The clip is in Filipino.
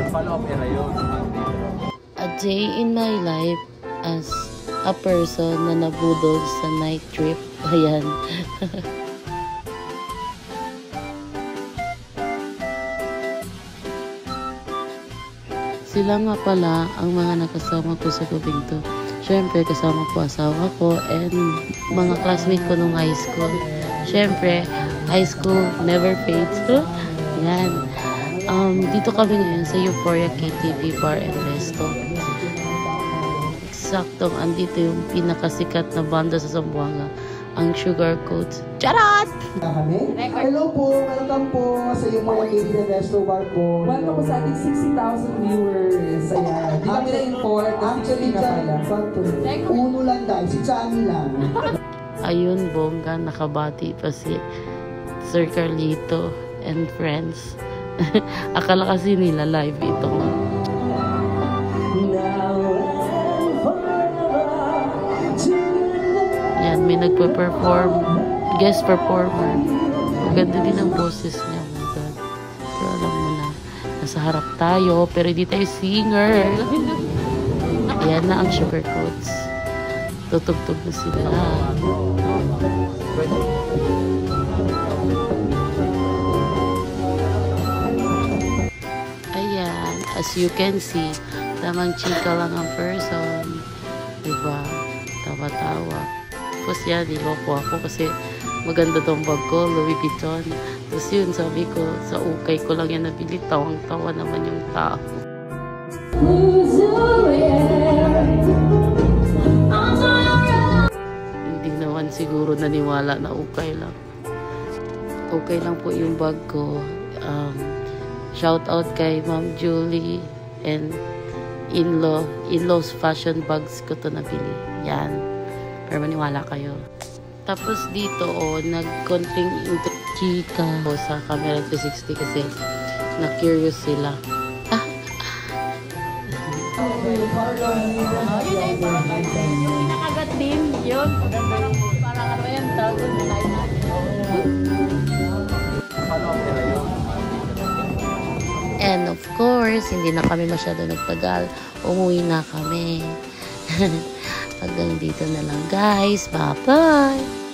Follow up era yun. A day in my life as a person na nabudol sa night trip. Ayan. Sila nga pala ang mga nakasama ko sa gabing to. Siyempre, kasama po asawa ko and mga classmate ko nung high school. Siyempre, high school never fades. Yan. Dito kami ngayon sa Euphoria KTV Bar and Resto. Eksaktong andito yung pinakasikat na banda sa Zamboanga, ang Sugar Coats. Charot! Hello po, welcome po sa Euphoria KTV Resto Bar po. Welcome po sa ating 60,000 viewers. Ayan. Di kami na-inform. Actually, uno lang dahil, si Chani lang. Ayun, bongga, nakabati pa si Sir Carlito and friends. Akala kasi nila live ito. Yan, may nagpe-perform, guest performer. Maganda din ang boses niya. Oh my God. Pero alam mo na, nasa harap tayo, pero hindi tayo singer. Ayan na ang Sugar Coats. Tutugtog na sila. Ayan, as you can see, tamang chika lang ang person. Diba? Tawa-tawa. Tapos yan, niloko ako kasi maganda tong bag ko, Louis Vuitton. Tapos yun, sabi ko, sa ukay ko lang yan nabili. Tawang-tawa naman yung tao. Hindi naman siguro naniwala na ukay lang. Okay lang po yung bag ko. Shout out kay Ma'am Julie and in-law's fashion bags ko to nabili. Yan. Pero maniwala kayo. Tapos dito, nag-konting chika sa camera 360 kasi na-curious sila. Yung nakagat din, yun. Parang ano yan, dagon na line. And of course, hindi na kami masyado nagtagal. Umuwi na kami. Hanggang dito na lang guys. Bye-bye!